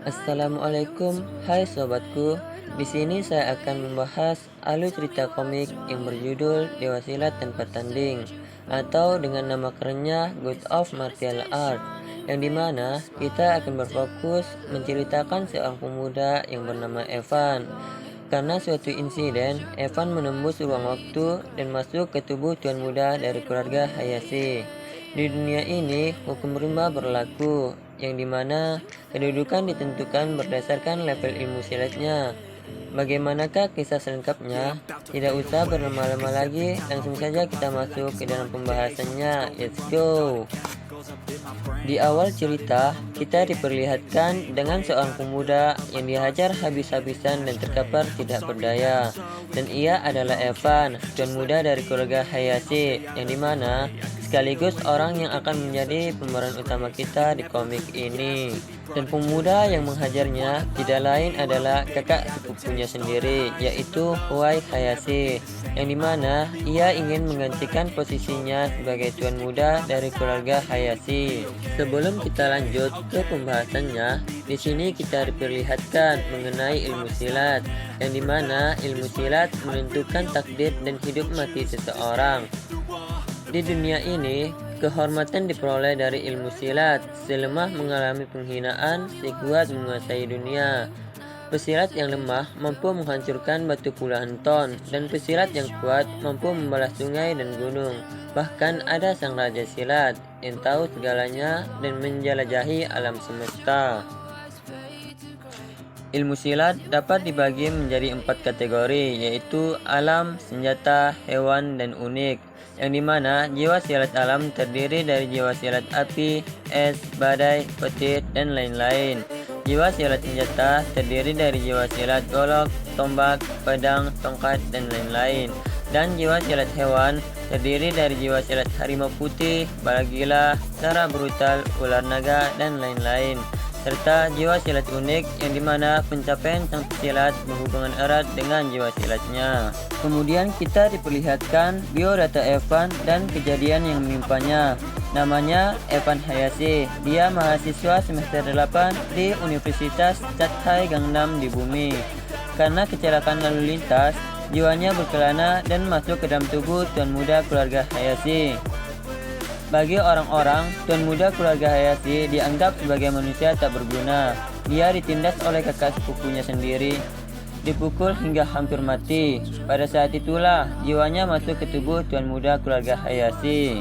Assalamualaikum, hai sobatku. Di sini saya akan membahas alur cerita komik yang berjudul Dewa Silat Tanpa Tanding atau dengan nama kerennya God of Martial Art, yang dimana kita akan berfokus menceritakan seorang pemuda yang bernama Evan. Karena suatu insiden, Evan menembus ruang waktu dan masuk ke tubuh tuan muda dari keluarga Hayashi. Di dunia ini, hukum rimba berlaku, yang dimana kedudukan ditentukan berdasarkan level ilmu silatnya. Bagaimanakah kisah selengkapnya? Tidak usah berlama-lama lagi, langsung saja kita masuk ke dalam pembahasannya. Let's go! Di awal cerita, kita diperlihatkan dengan seorang pemuda yang dihajar habis-habisan dan terkapar tidak berdaya. Dan ia adalah Evan, tuan muda dari keluarga Hayashi, yang dimana sekaligus orang yang akan menjadi pemeran utama kita di komik ini. Dan pemuda yang menghajarnya tidak lain adalah kakak sepupunya sendiri, yaitu Huai Hayashi, yang dimana ia ingin menggantikan posisinya sebagai tuan muda dari keluarga Hayashi. Sebelum kita lanjut ke pembahasannya, di sini kita diperlihatkan mengenai ilmu silat, yang dimana ilmu silat menentukan takdir dan hidup mati seseorang. Di dunia ini, kehormatan diperoleh dari ilmu silat. Selemah mengalami penghinaan, si kuat menguasai dunia. Pesilat yang lemah mampu menghancurkan batu puluhan ton, dan pesilat yang kuat mampu membalas sungai dan gunung. Bahkan ada sang raja silat yang tahu segalanya dan menjelajahi alam semesta. Ilmu silat dapat dibagi menjadi 4 kategori, yaitu alam, senjata, hewan, dan unik, yang dimana jiwa silat alam terdiri dari jiwa silat api, es, badai, petir, dan lain-lain. Jiwa silat senjata terdiri dari jiwa silat golok, tombak, pedang, tongkat, dan lain-lain. Dan jiwa silat hewan terdiri dari jiwa silat harimau putih, bala gila, cara brutal, ular naga, dan lain-lain. Serta jiwa silat unik yang dimana pencapaian sang pesilat berhubungan erat dengan jiwa silatnya. Kemudian kita diperlihatkan biodata Evan dan kejadian yang menimpanya. Namanya Evan Hayashi. Dia mahasiswa semester 8 di Universitas Chathai Gangnam di bumi. Karena kecelakaan lalu lintas, jiwanya berkelana dan masuk ke dalam tubuh tuan muda keluarga Hayashi. Bagi orang-orang, tuan muda keluarga Hayashi dianggap sebagai manusia tak berguna. Dia ditindas oleh kakak sepupunya sendiri, dipukul hingga hampir mati. Pada saat itulah jiwanya masuk ke tubuh tuan muda keluarga Hayashi.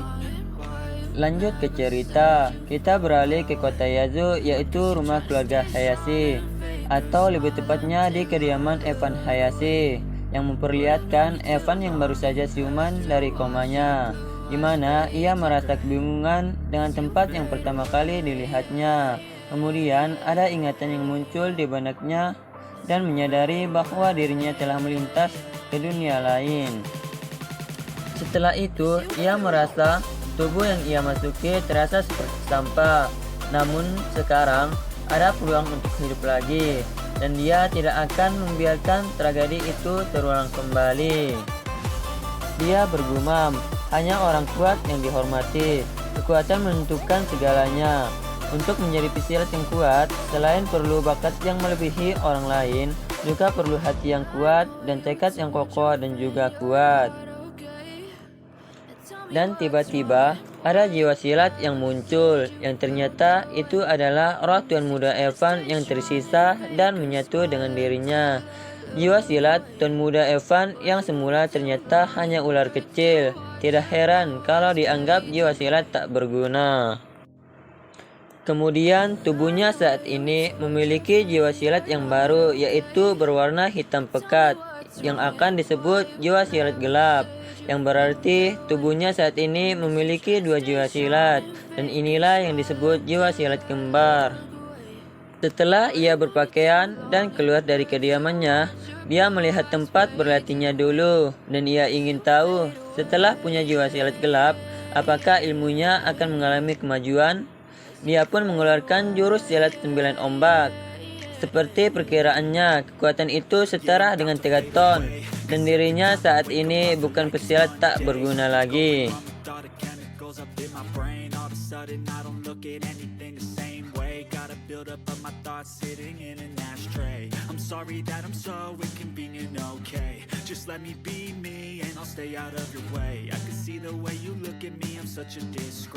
Lanjut ke cerita, kita beralih ke kota Yazu, yaitu rumah keluarga Hayashi, atau lebih tepatnya di kediaman Evan Hayashi, yang memperlihatkan Evan yang baru saja siuman dari komanya, di mana ia merasa kebingungan dengan tempat yang pertama kali dilihatnya. Kemudian ada ingatan yang muncul di benaknya dan menyadari bahwa dirinya telah melintas ke dunia lain. Setelah itu, ia merasa tubuh yang ia masuki terasa seperti sampah. Namun sekarang ada peluang untuk hidup lagi, dan dia tidak akan membiarkan tragedi itu terulang kembali. Dia bergumam, hanya orang kuat yang dihormati. Kekuatan menentukan segalanya. Untuk menjadi pesilat yang kuat, selain perlu bakat yang melebihi orang lain, juga perlu hati yang kuat dan tekad yang kokoh dan juga kuat. Dan tiba-tiba ada jiwa silat yang muncul, yang ternyata itu adalah roh tuan muda Evan yang tersisa dan menyatu dengan dirinya. Jiwa silat tuan muda Evan yang semula ternyata hanya ular kecil. Tidak heran kalau dianggap jiwa silat tak berguna. Kemudian tubuhnya saat ini memiliki jiwa silat yang baru, yaitu berwarna hitam pekat, yang akan disebut jiwa silat gelap, yang berarti tubuhnya saat ini memiliki 2 jiwa silat, dan inilah yang disebut jiwa silat kembar. Setelah ia berpakaian dan keluar dari kediamannya, dia melihat tempat berlatihnya dulu, dan ia ingin tahu setelah punya jiwa silat gelap, apakah ilmunya akan mengalami kemajuan. Dia pun mengeluarkan jurus silat 9 ombak. Seperti perkiraannya, kekuatan itu setara dengan 3 ton, dan dirinya saat ini bukan pesilat tak berguna lagi. up of my thoughts sitting in an ashtray. I'm sorry that I'm so inconvenient, okay. Just let me be me and I'll stay out of your way. I can see the way you look at me, I'm such a disgrace.